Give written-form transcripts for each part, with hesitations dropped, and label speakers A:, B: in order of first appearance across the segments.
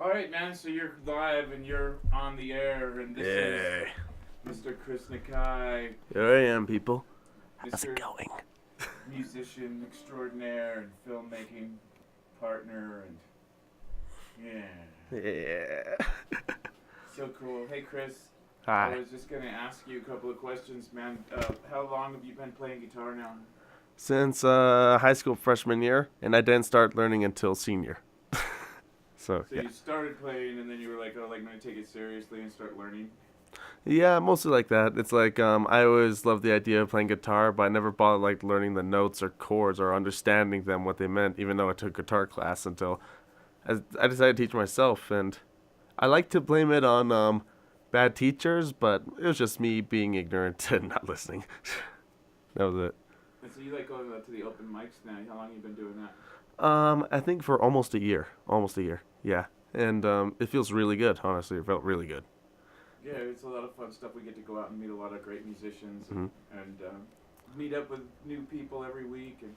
A: All right, man. So you're live and you're on the air, and this
B: Yeah.
A: is Mr. Chris Nakai,
B: Here I am, people. How's
A: Mr.
B: it going?
A: Musician extraordinaire and filmmaking partner, and yeah,
B: Yeah.
A: so cool. Hey, Chris. I
B: Hi.
A: was just gonna ask you a couple of questions, man. How long have you been playing guitar now?
B: Since high school freshman year, and I didn't start learning until senior. So,
A: So
B: yeah.
A: you started playing, and then you were like, "Oh, like I'm gonna take it seriously and start learning."
B: Yeah, mostly like that. It's like I always loved the idea of playing guitar, but I never bothered like learning the notes or chords or understanding them what they meant, even though I took guitar class until I decided to teach myself. And I like to blame it on bad teachers, but it was just me being ignorant and not listening. That was it.
A: And so you like going to the open mics now. How long have you been doing that?
B: I think for almost a year. Almost a year. Yeah. And it feels really good, honestly. It felt really good.
A: Yeah, it's a lot of fun stuff. We get to go out and meet a lot of great musicians
B: Hmm.
A: and meet up with new people every week. And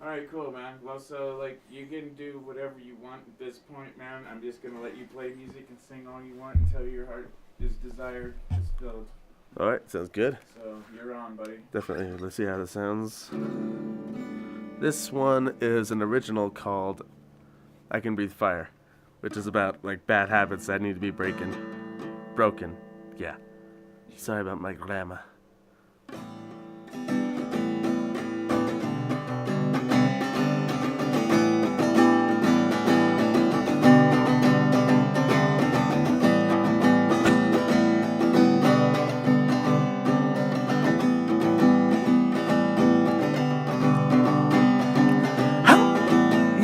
A: all right, cool, man. Well, so like you can do whatever you want at this point, man. I'm just gonna let you play music and sing all you want until your heart is desired is filled.
B: All right, sounds good.
A: So you're on, buddy.
B: Definitely. Let's see how this sounds. This one is an original called I Can Breathe Fire, which is about like bad habits that need to be broken. Yeah. Sorry about my grammar.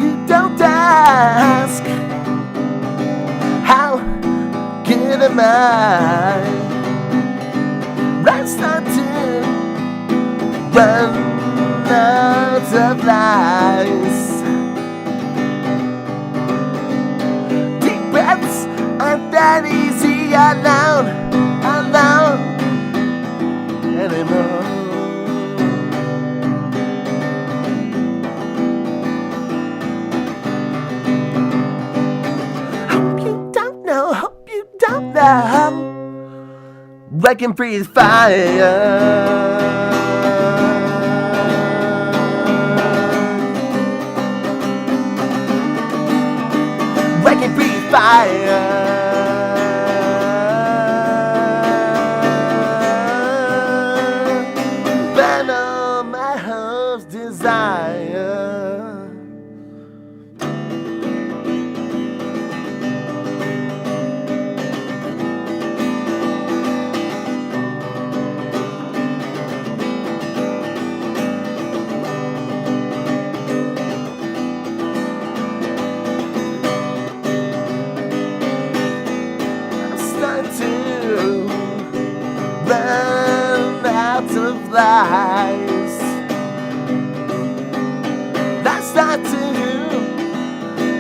B: You don't ask how good am I? Right start to run out of lies. Deep breaths aren't that easy alone anymore. Hope you don't know. I can breathe fire. I can breathe fire. Burn all my heart's desire. To run out of lies. That's not to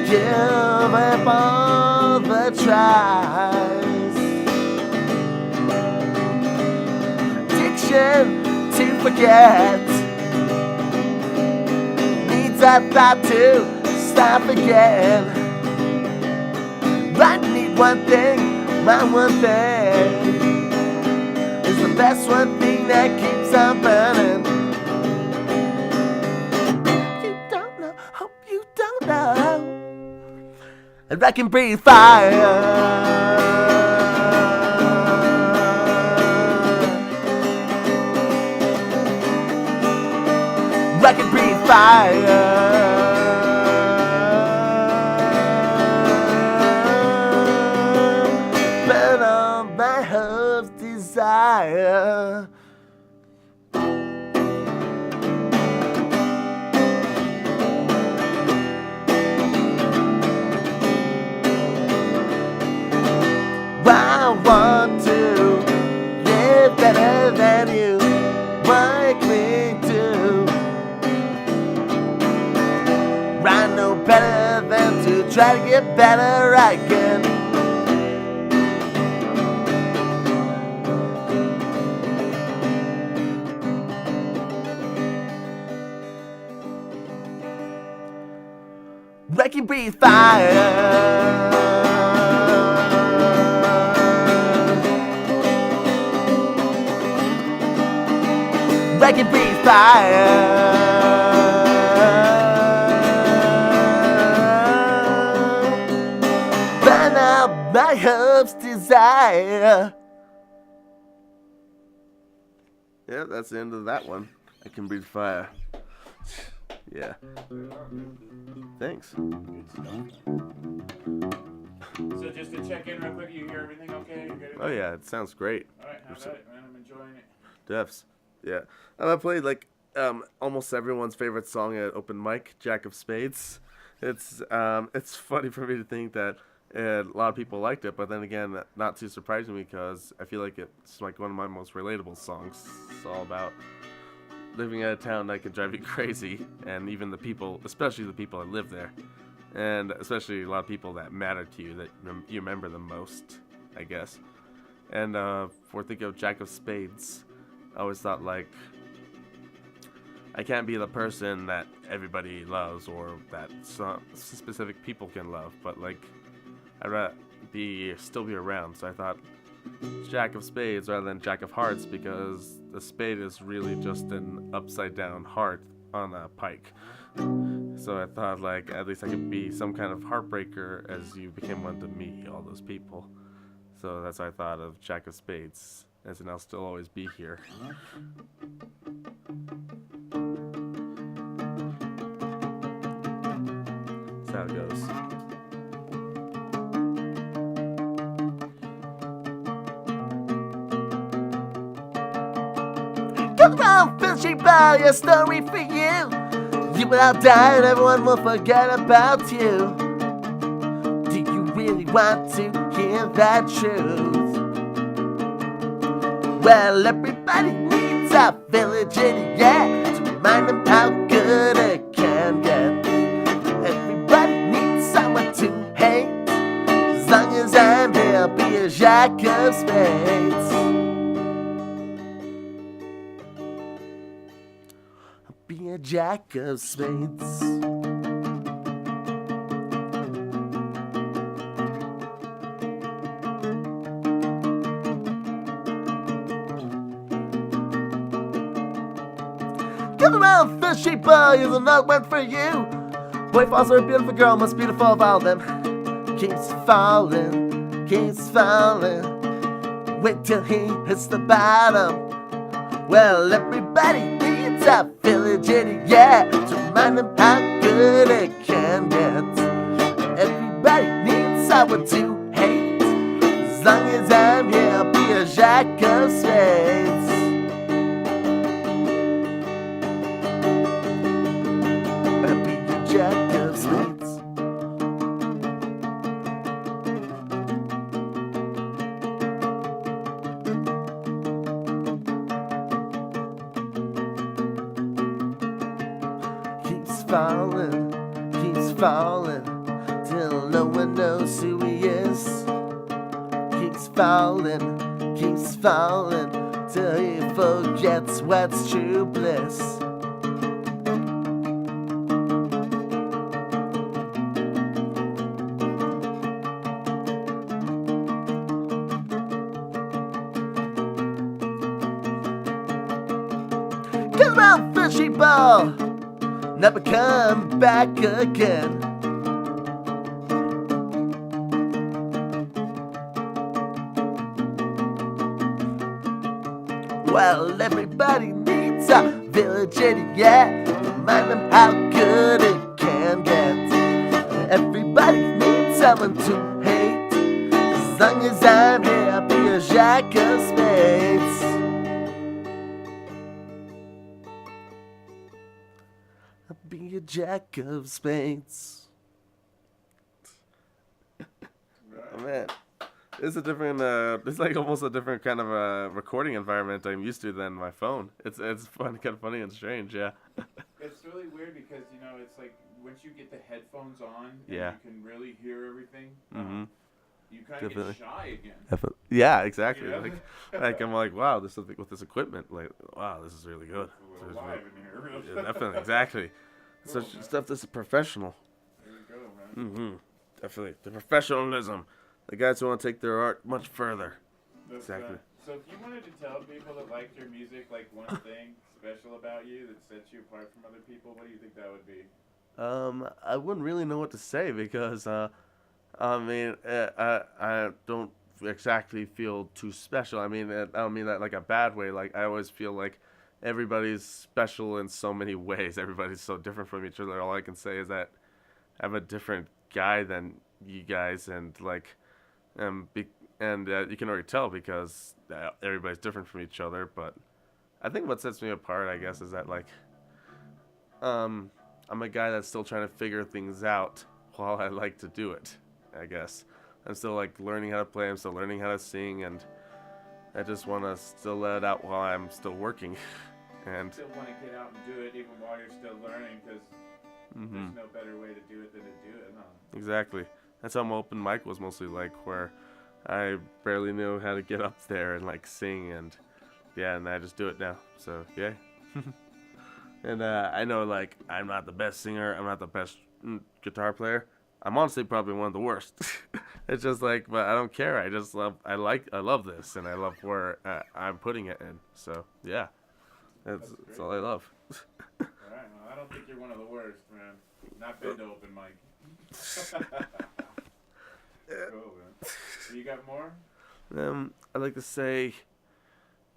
B: give up all the tries. Addiction to forget needs a thought to stop again. I need one thing. My one thing is the best one thing that keeps on burning. You don't know, hope you don't know. And I can breathe fire. I can breathe fire. My heart's desire. I want to live better than you make me do. I know better than to try to get better again. I can breathe fire. fire. Burn out my hope's desire. Yeah, that's the end of that one. I can breathe fire. Yeah. Thanks.
A: So just to check in real quick, you hear everything okay? You good?
B: Oh yeah, it sounds great.
A: Alright, how about it, man? I'm enjoying it.
B: Defs. Yeah. I played like almost everyone's favorite song at open mic, Jack of Spades. It's funny for me to think that a lot of people liked it, but then again, not too surprising because I feel like it's like one of my most relatable songs. It's all about living out of town that can drive you crazy, and even the people, especially the people that live there, and especially a lot of people that matter to you, that you remember the most, I guess. And for thinking of Jack of Spades, I always thought like, I can't be the person that everybody loves or that some specific people can love, but like, I'd rather still be around. So I thought Jack of Spades rather than Jack of Hearts, because the spade is really just an upside down heart on a pike. So I thought like at least I could be some kind of heartbreaker as you became one to me, all those people. So that's why I thought of Jack of Spades, as in I'll still always be here. That's how it goes. Come around, fishing by a story for you. You will die and everyone will forget about you. Do you really want to hear that truth? Well, everybody needs a village idiot to remind them how good it can get. Everybody needs someone to hate. As long as I'm here, I'll be a Jack of Spades. Be a Jack of Spades. Come around, fishy boy, is another one for you. Boy falls for a beautiful girl, most beautiful of all them. Keeps falling, keeps falling. Wait till he hits the bottom. Well, everybody needs a village idiot to remind them how good it can get. Everybody needs someone to hate. As long as I'm here, I'll be a Jack of Spades. I'll be a Jack of Spades. Keeps falling, till no one knows who he is. Keeps falling, till he forgets what's true bliss. Come on, fishy ball, never come back again. Well, everybody needs a village idiot, remind them how good it can get. Everybody needs someone to hate. As long as I'm here, I'll be a Jack of Spades. I'll be a Jack of Spades. Oh man, it's a different. It's like almost a different kind of recording environment I'm used to than my phone. It's fun, kind of funny and strange. Yeah.
A: It's really weird because it's like once you get the headphones on,
B: yeah,
A: and you can really hear everything.
B: Mm-hmm.
A: You kind of get shy again.
B: Yeah, exactly.
A: You know?
B: like I'm like, wow, this is with this equipment. Like, wow, this is really good.
A: We're live in here.
B: Yeah, definitely, exactly. Such stuff that's professional.
A: There you go, man.
B: Mm-hmm. Definitely, the professionalism. The guys who want to take their art much further.
A: That's
B: exactly.
A: So if you wanted to tell people that liked your music, like one thing special about you that sets you apart from other people, what do you think that would be?
B: I wouldn't really know what to say because I mean, I don't exactly feel too special. I mean, I don't mean that like a bad way. Like I always feel like everybody's special in so many ways. Everybody's so different from each other. All I can say is that I'm a different guy than you guys, and like, be, and you can already tell because everybody's different from each other. But I think what sets me apart, I guess, is that like, I'm a guy that's still trying to figure things out while I like to do it. I guess I'm still like learning how to play. I'm still learning how to sing, and I just want to still let it out while I'm still working. And
A: Still want to get out and do it even while you're still learning, because there's no better way to do it than to do it. No.
B: Exactly. That's how my open mic was mostly like, where I barely knew how to get up there and like sing, and yeah, and I just do it now. So yeah. And I know like I'm not the best singer. I'm not the best guitar player. I'm honestly probably one of the worst. It's just like, but I don't care. I just love. I love this, and I love where I'm putting it in. So yeah, that's all I love.
A: Alright, well, I don't think you're one of the worst, man. Not been to open mic. Cool, man. You got more?
B: I like to say,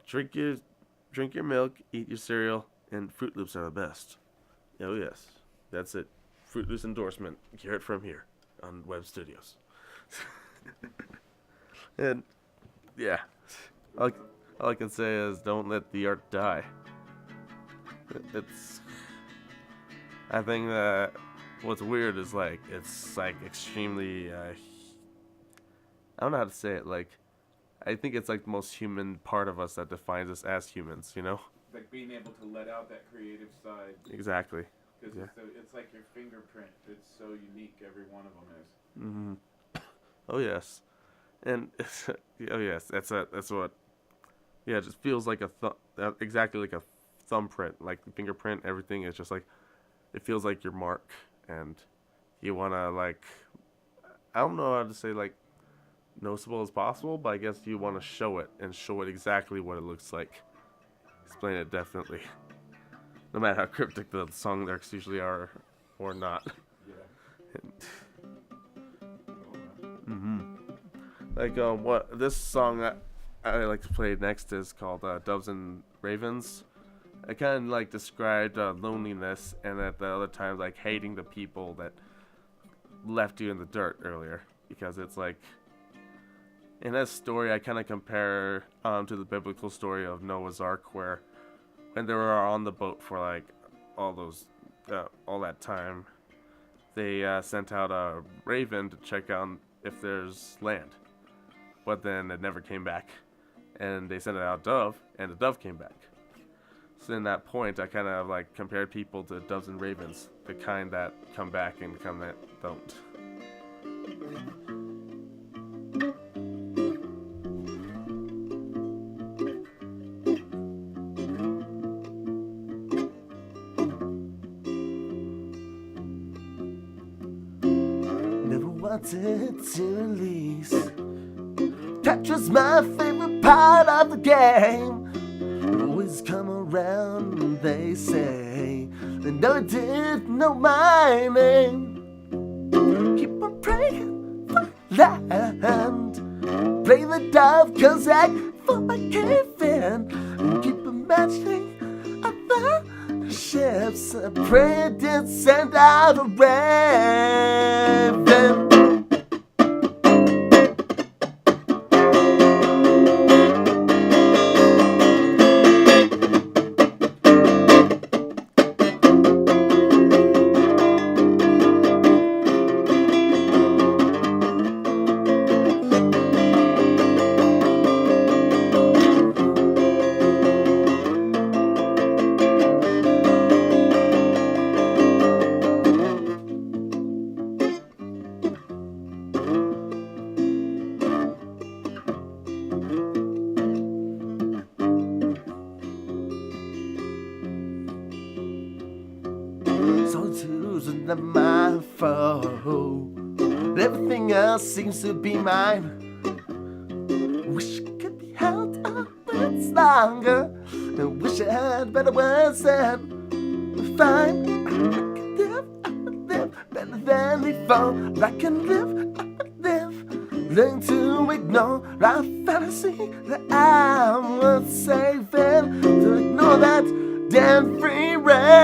B: drink your milk, eat your cereal, and Fruit Loops are the best. Oh yes, that's it. Fruit Loops endorsement. Hear it from here on TheWebbStudios. And yeah, all I can say is don't let the art die. It's. I think that what's weird is like it's like extremely. I don't know how to say it. Like, I think it's like the most human part of us that defines us as humans. You know.
A: Like being able to let out that creative side.
B: Exactly.
A: Because
B: Yeah.
A: it's like your fingerprint. It's so unique. Every one of them is.
B: Mm-hmm. Oh yes, and oh yes, that's what. Yeah, it just feels like exactly like a thumbprint, like the fingerprint. Everything is just like, it feels like your mark, and you wanna like, I don't know how to say like, noticeable as possible, but I guess you want to show it and show it exactly what it looks like. Explain it definitely, no matter how cryptic the song lyrics usually are, or not.
A: Yeah.
B: Like what this song that I like to play next is called Doves and Ravens. I kind of like described loneliness, and at the other times like hating the people that left you in the dirt earlier, because it's like in that story I kind of compare to the biblical story of Noah's Ark, where when they were on the boat for like all that time, they sent out a raven to check out if there's land, but then it never came back, and they sent out a dove, and the dove came back. So in that point, I kind of like compared people to doves and ravens, the kind that come back and the kind that don't. Never wanted to release. Touch was my favorite part of the game. Always come around and they say they never did know my name. Keep on praying for land. Play the dove cause I thought I cave in. And keep imagining other ships. I pray it did send out a raven. Solitude's not my foe. Everything else seems to be mine. Wish I could be held up longer. I wish I had better words said. Fine, I could live better than before. I can live, learn to ignore our fantasy that I was saving, to ignore that damn free raving.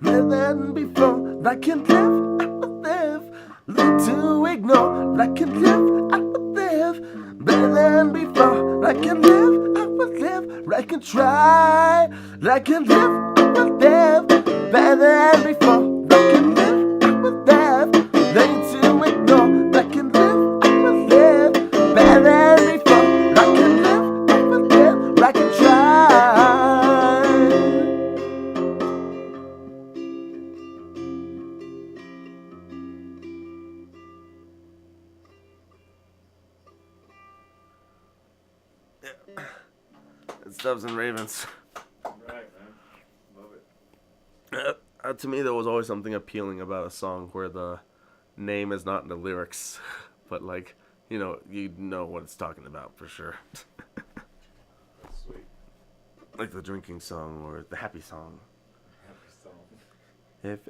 B: Better than before. I can live, I will live. Learn to ignore. I can live, I will live. Better than before. I can live, I will live. I can try. I can live, I will live. Better than before. I can live, I will live. Learn to ignore. I can live, I will live. Better than before. I can live, I will live. I can try. It's Dubs and Ravens.
A: Right, man. Love it.
B: To me, there was always something appealing about a song where the name is not in the lyrics, but like, you know what it's talking about for sure.
A: That's sweet.
B: Like the drinking song or the happy song.
A: Happy song.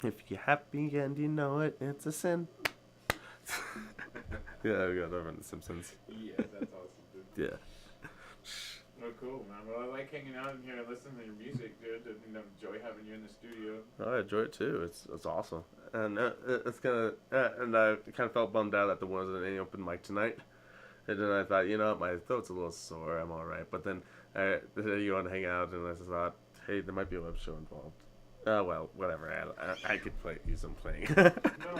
B: If you're happy and you know it, it's a sin. Yeah, we got that from The Simpsons.
A: Yeah, that's awesome, dude.
B: Yeah.
A: Oh, cool, man. Well, I like hanging out in here and listening to your music, dude. And enjoy having you in the studio.
B: Oh, I enjoy it too. It's awesome, and it's kind of and I kind of felt bummed out that there wasn't any open mic tonight. And then I thought, my throat's a little sore. I'm all right. But then you want to hang out, and I just thought, hey, there might be a web show involved. Well, whatever. I could use some playing.
A: No,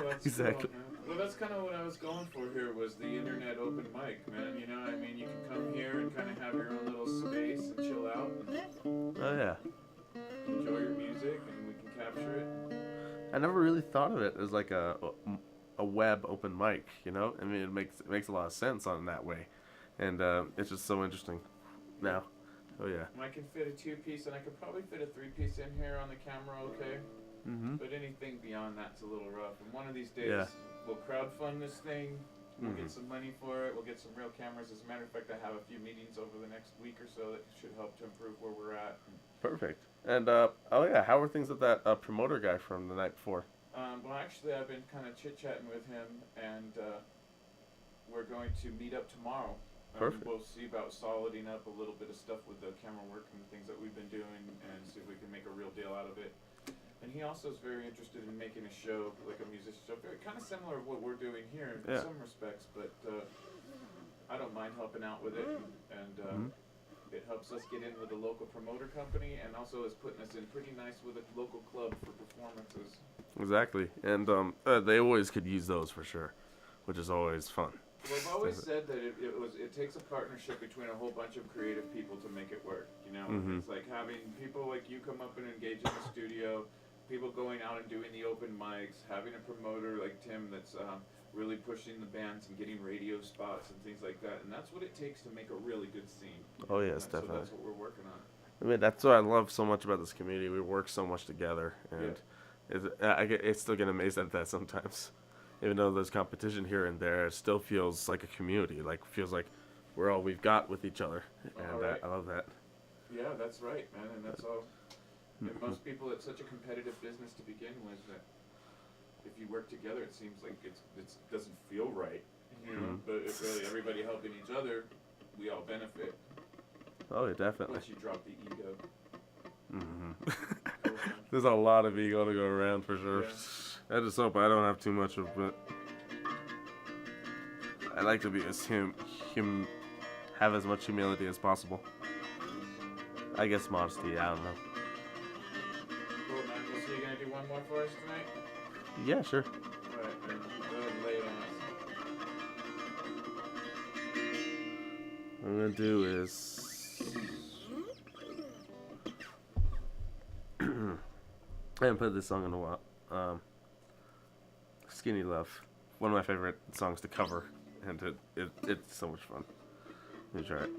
A: that's
B: exactly.
A: cool, man. Well, that's kind of what I was going for here was the internet open mic, man. You know, I mean, you can come here and kind of have your own little space and chill out and
B: Oh yeah.
A: enjoy your music, and we can capture it.
B: I never really thought of it as like a web open mic. I mean, it makes a lot of sense on that way, and it's just so interesting. Now. Oh yeah.
A: I can fit a 2-piece, and I could probably fit a 3-piece in here on the camera, okay?
B: Mhm.
A: But anything beyond that's a little rough. And one of these days, we'll crowdfund this thing. We'll get some money for it. We'll get some real cameras. As a matter of fact, I have a few meetings over the next week or so that should help to improve where we're at.
B: Perfect. And oh yeah, how were things with that promoter guy from the night before?
A: Well, actually, I've been kind of chit-chatting with him, and we're going to meet up tomorrow.
B: Perfect.
A: We'll see about soliding up a little bit of stuff with the camera work and things that we've been doing, and see if we can make a real deal out of it. And he also is very interested in making a show, like a musician show, very kind of similar to what we're doing here in some respects, but I don't mind helping out with it, and it helps us get in with a local promoter company, and also is putting us in pretty nice with a local club for performances.
B: Exactly, and they always could use those for sure, which is always fun.
A: Well, I've always said that it takes a partnership between a whole bunch of creative people to make it work. It's like having people like you come up and engage in the studio, people going out and doing the open mics, having a promoter like Tim that's really pushing the bands and getting radio spots and things like that. And that's what it takes to make a really good scene.
B: Oh yes, definitely.
A: So that's what we're working on.
B: I mean, that's what I love so much about this community. We work so much together, and it's still get amazed at that sometimes. Even though there's competition here and there, it still feels like a community. Feels like we're all we've got with each other, and
A: Right.
B: I love that.
A: Yeah, that's right, man, and that's all. And most people, it's such a competitive business to begin with that if you work together, it seems like it doesn't feel right, But if really everybody helping each other, we all benefit.
B: Oh yeah, definitely.
A: Once you drop the ego.
B: Mm-hmm. There's a lot of ego to go around for sure.
A: Yeah.
B: I just hope I don't have too much of it. I like to be as have as much humility as possible. I guess modesty, I don't know.
A: Cool, man. So you're gonna do one more for us tonight?
B: Yeah, sure.
A: Alright, man. Go ahead and lay it on us.
B: What I'm gonna do is I haven't played this song in a while. Skinny Love, one of my favorite songs to cover, and it's so much fun. Let me try it.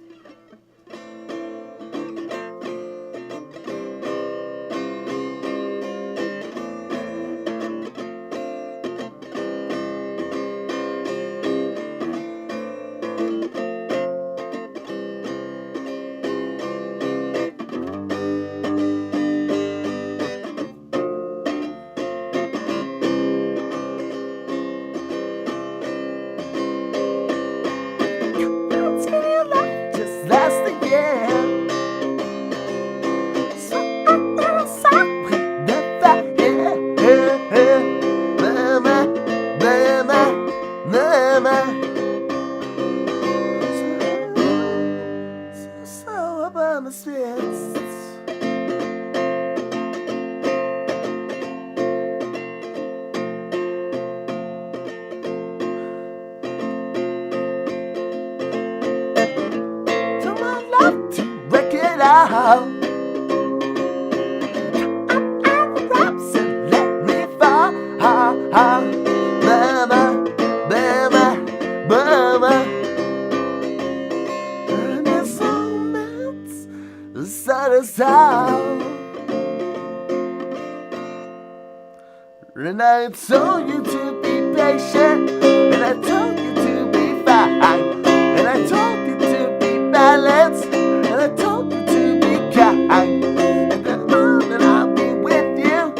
B: And I told you to be patient, and I told you to be fine, and I told you to be balanced, and I told you to be kind. And the moment I'll be with you,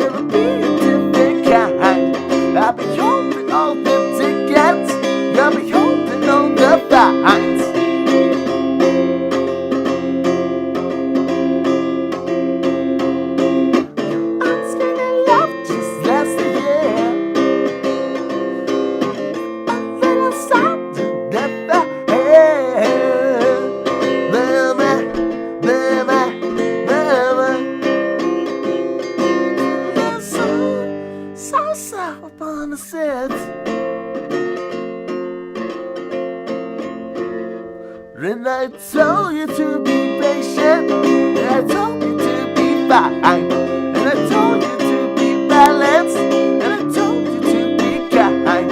B: it'll be a different kind. I'll be holding all the tickets, I'll be holding all the fines. And I told you to be patient, and I told you to be fine, and I told you to be balanced, and I told you to be kind.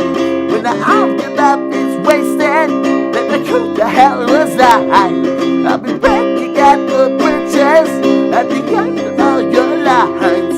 B: When the hour of life is wasted, then who the hell was I? I'll be breaking at the bridges at the end of all your lines.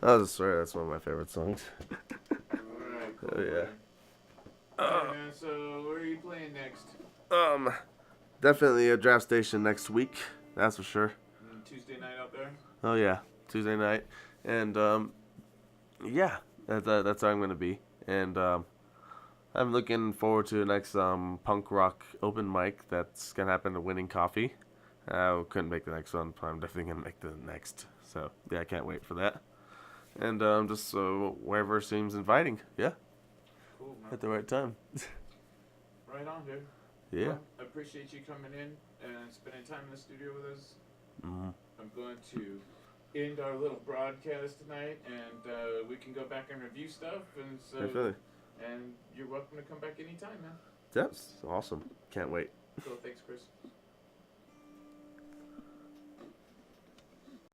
B: I swear that's one of my favorite songs.
A: Alright, cool.
B: Oh, yeah.
A: Alright, man, so where are you playing next?
B: Definitely a draft station next week. That's for sure.
A: Tuesday night out there?
B: Oh yeah, Tuesday night, and yeah, that's where I'm gonna be, and I'm looking forward to the next punk rock open mic that's gonna happen at Winning Coffee. I couldn't make the next one, but I'm definitely gonna make the next. So yeah, I can't wait for that. And just wherever seems inviting. Yeah.
A: Cool, man.
B: At the right time.
A: Right on, dude.
B: Yeah.
A: Well, I appreciate you coming in and spending time in the studio with us.
B: Mm-hmm.
A: I'm going to end our little broadcast tonight, and we can go back and review stuff. And so,
B: Definitely.
A: And you're welcome to come back anytime, man.
B: That's awesome. Can't wait.
A: Cool. Thanks, Chris.